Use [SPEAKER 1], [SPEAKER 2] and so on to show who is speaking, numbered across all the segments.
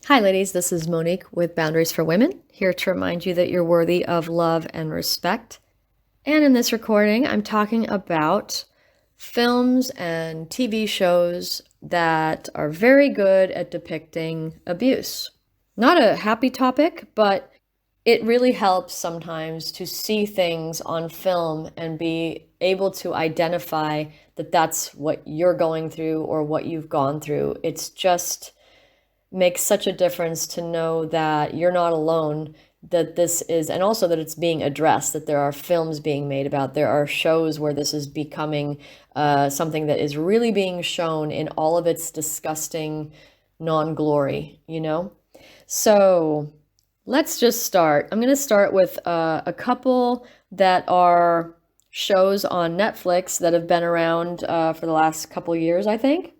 [SPEAKER 1] Hi, ladies. This is Monique with Boundaries for Women, here to remind you that you're worthy of love and respect. And in this recording, I'm talking about films and TV shows that are very good at depicting abuse. Not a happy topic, but it really helps sometimes to see things on film and be able to identify that that's what you're going through or what you've gone through. It's just makes such a difference to know that you're not alone, that this is, and also that it's being addressed, that there are films being made about, there are shows where this is becoming something that is really being shown in all of its disgusting non-glory, you know? So let's just start. I'm going to start with a couple that are shows on Netflix that have been around for the last couple years, I think.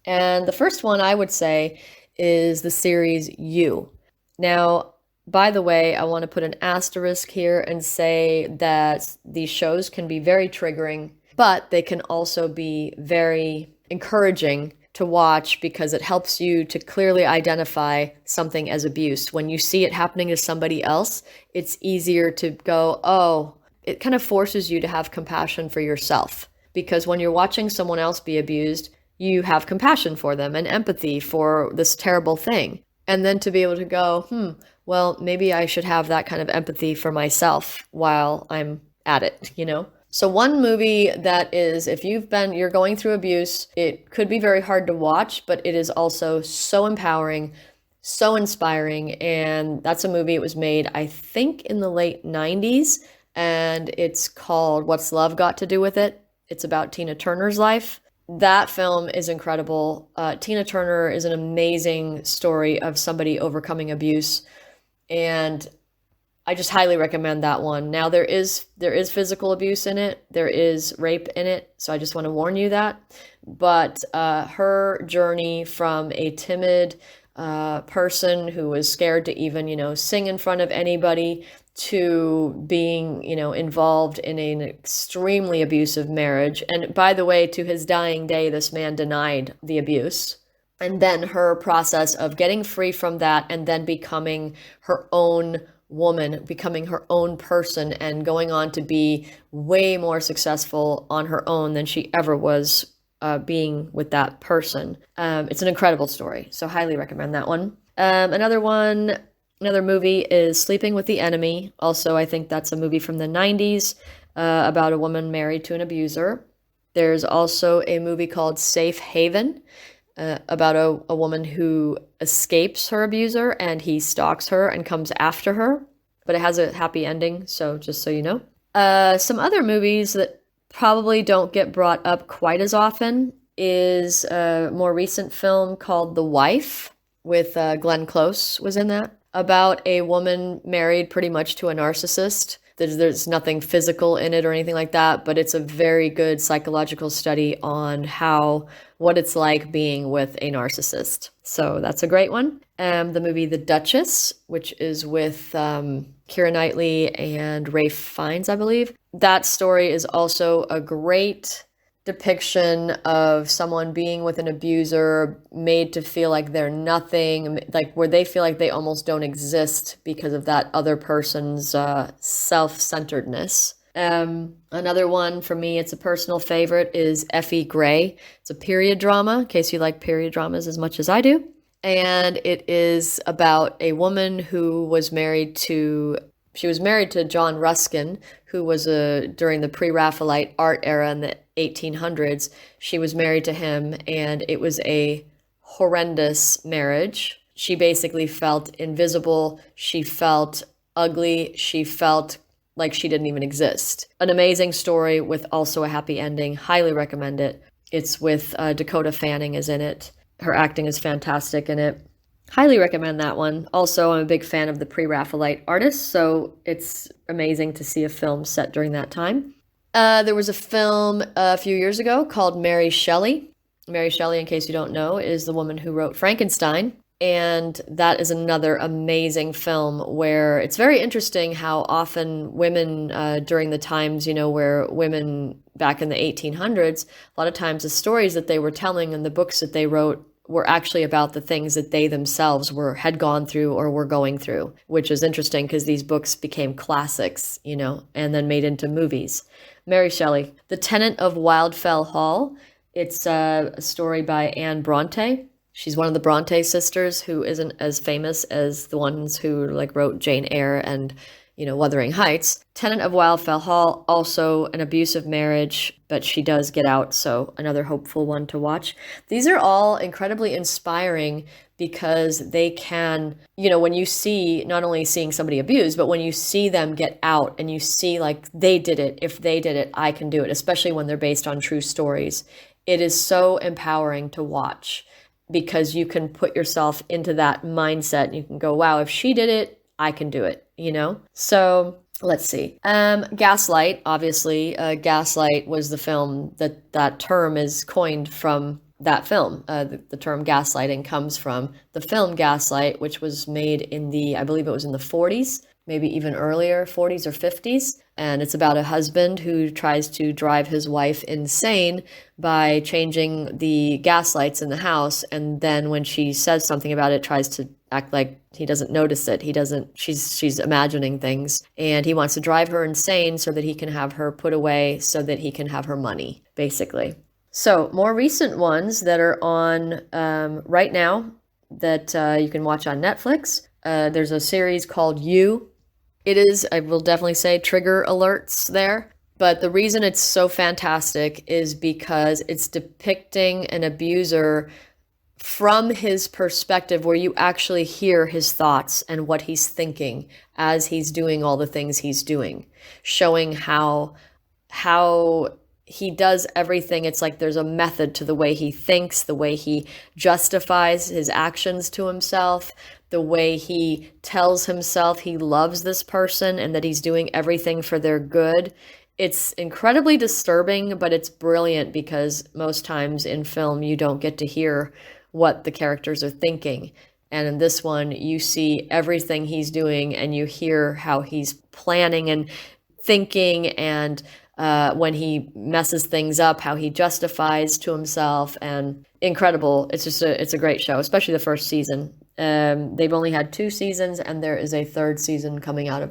[SPEAKER 1] And the first one I would say is the series You. Now, by the way, I want to put an asterisk here and say that these shows can be very triggering, but they can also be very encouraging to watch because it helps you to clearly identify something as abuse. When you see it happening to somebody else, it's easier to go, oh, it kind of forces you to have compassion for yourself. Because when you're watching someone else be abused, you have compassion for them and empathy for this terrible thing. And then to be able to go, well, maybe I should have that kind of empathy for myself while I'm at it, you know? So one movie that is, if you're going through abuse, it could be very hard to watch, but it is also so empowering, so inspiring. And that's a movie, it was made, I think, in the late 90s. And it's called What's Love Got to Do with It? It's about Tina Turner's life. That film is incredible. Tina Turner is an amazing story of somebody overcoming abuse, and I just highly recommend that one. Now there is physical abuse in it, there is rape in it, so I just want to warn you that. But her journey from a timid person who was scared to even sing in front of anybody to being, involved in an extremely abusive marriage. And by the way, to his dying day, this man denied the abuse. And then her process of getting free from that and then becoming her own woman, becoming her own person, and going on to be way more successful on her own than she ever was being with that person. It's an incredible story, so highly recommend that one. Another movie is Sleeping with the Enemy. Also, I think that's a movie from the 90s about a woman married to an abuser. There's also a movie called Safe Haven about a woman who escapes her abuser and he stalks her and comes after her. But it has a happy ending, so just so you know. Some other movies that probably don't get brought up quite as often is a more recent film called The Wife with Glenn Close was in that, about a woman married pretty much to a narcissist. There's nothing physical in it or anything like that, but it's a very good psychological study on what it's like being with a narcissist. So that's a great one. The movie The Duchess, which is with Keira Knightley and Ralph Fiennes, I believe. That story is also a great depiction of someone being with an abuser, made to feel like they're nothing, like where they feel like they almost don't exist because of that other person's self-centeredness. Another one for me, it's a personal favorite, is Effie Gray. It's a period drama, in case you like period dramas as much as I do. And it is about a woman who was married to John Ruskin, who was during the pre-Raphaelite art era in the 1800s. She was married to him, and it was a horrendous marriage. She basically felt invisible. She felt ugly. She felt like she didn't even exist. An amazing story with also a happy ending. Highly recommend it. It's with Dakota Fanning is in it. Her acting is fantastic in it. Highly recommend that one. Also, I'm a big fan of the pre-Raphaelite artists, so it's amazing to see a film set during that time. There was a film a few years ago called Mary Shelley. Mary Shelley, in case you don't know, is the woman who wrote Frankenstein. And that is another amazing film where it's very interesting how often women during the times, where women back in the 1800s, a lot of times the stories that they were telling and the books that they wrote were actually about the things that they themselves had gone through or were going through, which is interesting because these books became classics, and then made into movies. Mary Shelley, The Tenant of Wildfell Hall. It's a story by Anne Bronte. She's one of the Bronte sisters who isn't as famous as the ones who wrote Jane Eyre and Wuthering Heights. Tenant of Wildfell Hall, also an abusive marriage, but she does get out, so another hopeful one to watch. These are all incredibly inspiring because they can, when you see, not only seeing somebody abused, but when you see them get out and you see they did it, if they did it, I can do it, especially when they're based on true stories. It is so empowering to watch because you can put yourself into that mindset and you can go, wow, if she did it, I can do it, So let's see. Gaslight, obviously. Gaslight was the film that term is coined from that film. The term gaslighting comes from the film Gaslight, which was made I believe it was in the 40s, maybe even earlier, 40s or 50s. And it's about a husband who tries to drive his wife insane by changing the gas lights in the house. And then when she says something about it, tries to act like he doesn't notice it. She's imagining things. And he wants to drive her insane so that he can have her put away so that he can have her money, basically. So more recent ones that are on right now that you can watch on Netflix. There's a series called You. It is, I will definitely say, trigger alerts there. But the reason it's so fantastic is because it's depicting an abuser from his perspective, where you actually hear his thoughts and what he's thinking as he's doing all the things he's doing, showing how he does everything. It's like there's a method to the way he thinks, the way he justifies his actions to himself, the way he tells himself he loves this person and that he's doing everything for their good. It's incredibly disturbing, but it's brilliant because most times in film you don't get to hear what the characters are thinking. And in this one, you see everything he's doing and you hear how he's planning and thinking, and when he messes things up, how he justifies to himself. And incredible. It's a great show, especially the first season. They've only had 2 seasons, and there is a 3rd season coming out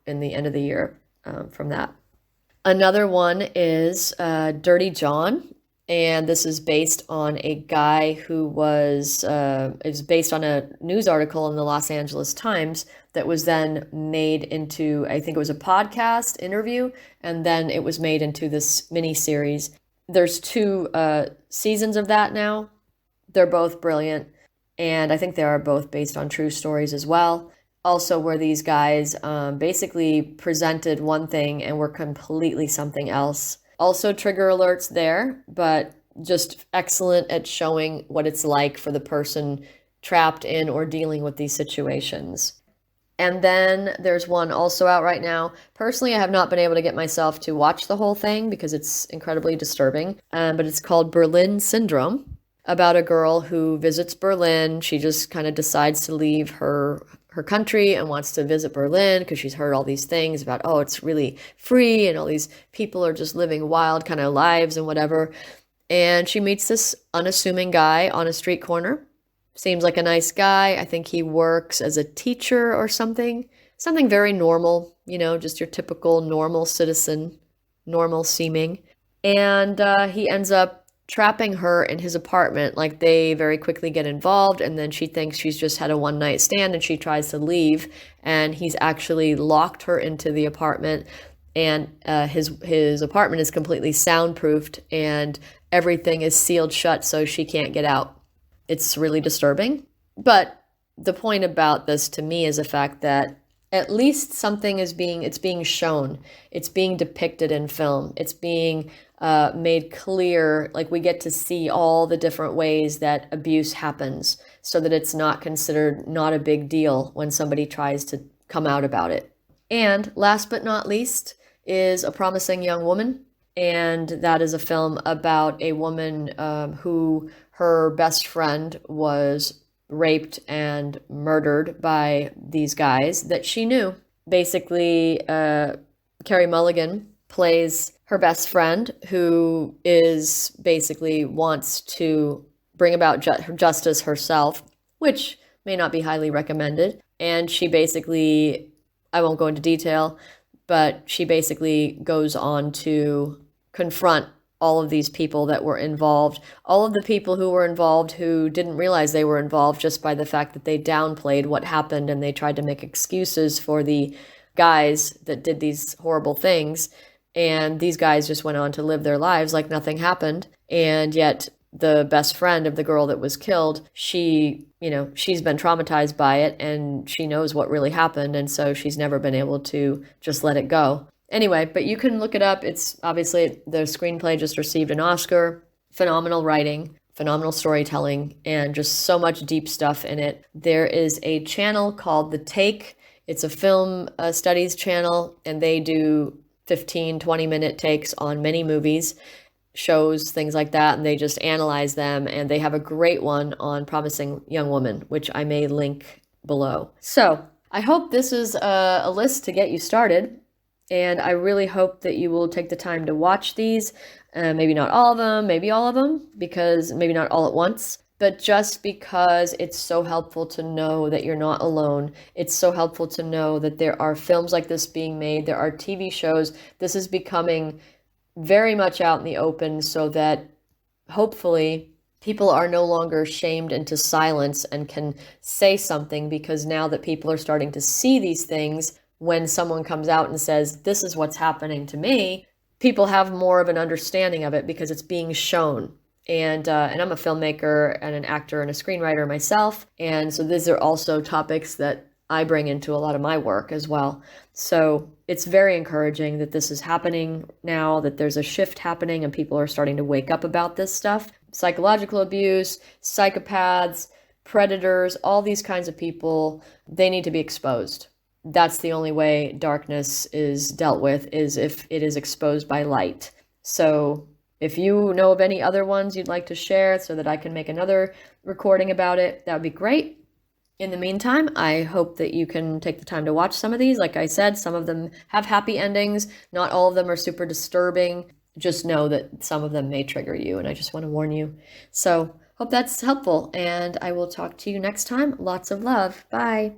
[SPEAKER 1] in the end of the year from that. Another one is Dirty John, and this is based on a guy who is based on a news article in the Los Angeles Times that was then made into, I think it was a podcast interview, and then it was made into this mini series. There's 2 seasons of that now. They're both brilliant, and I think they are both based on true stories as well. Also, where these guys basically presented one thing and were completely something else. Also trigger alerts there, but just excellent at showing what it's like for the person trapped in or dealing with these situations. And then there's one also out right now. Personally, I have not been able to get myself to watch the whole thing because it's incredibly disturbing, but it's called Berlin Syndrome, about a girl who visits Berlin. She just kind of decides to leave her country and wants to visit Berlin because she's heard all these things about, oh, it's really free and all these people are just living wild kind of lives and whatever. And she meets this unassuming guy on a street corner. Seems like a nice guy. I think he works as a teacher or something very normal, just your typical normal citizen, normal seeming. And he ends up trapping her in his apartment. Like, they very quickly get involved, and then she thinks she's just had a one-night stand and she tries to leave, and he's actually locked her into the apartment, and his apartment is completely soundproofed and everything is sealed shut so she can't get out. It's really disturbing. But the point about this to me is the fact that at least something is being shown. It's being depicted in film. It's being made clear, like we get to see all the different ways that abuse happens so that it's not considered not a big deal when somebody tries to come out about it. And last but not least is A Promising Young Woman. And that is a film about a woman who her best friend was raped and murdered by these guys that she knew. Basically, Carey Mulligan plays her best friend, who is basically wants to bring about justice herself, which may not be highly recommended. And she basically, I won't go into detail, but she basically goes on to confront all of these people that were involved, all of the people who were involved who didn't realize they were involved just by the fact that they downplayed what happened and they tried to make excuses for the guys that did these horrible things. And these guys just went on to live their lives like nothing happened. And yet the best friend of the girl that was killed, she's been traumatized by it and she knows what really happened. And so she's never been able to just let it go. Anyway, but you can look it up. It's obviously, the screenplay just received an Oscar. Phenomenal writing, phenomenal storytelling, and just so much deep stuff in it. There is a channel called The Take. It's a film studies channel, and they do 15, 20-minute takes on many movies, shows, things like that, and they just analyze them. And they have a great one on Promising Young Woman, which I may link below. So I hope this is a list to get you started. And I really hope that you will take the time to watch these. Maybe not all of them, maybe all of them, because maybe not all at once. But just because it's so helpful to know that you're not alone. It's so helpful to know that there are films like this being made. There are TV shows. This is becoming very much out in the open so that hopefully people are no longer shamed into silence and can say something, because now that people are starting to see these things, when someone comes out and says, this is what's happening to me, people have more of an understanding of it because it's being shown. And I'm a filmmaker and an actor and a screenwriter myself. And so these are also topics that I bring into a lot of my work as well. So it's very encouraging that this is happening now, that there's a shift happening and people are starting to wake up about this stuff. Psychological abuse, psychopaths, predators, all these kinds of people, they need to be exposed. That's the only way darkness is dealt with, is if it is exposed by light. So if you know of any other ones you'd like to share so that I can make another recording about it, that would be great. In the meantime, I hope that you can take the time to watch some of these. Like I said, some of them have happy endings. Not all of them are super disturbing. Just know that some of them may trigger you, and I just want to warn you. So hope that's helpful, and I will talk to you next time. Lots of love. Bye.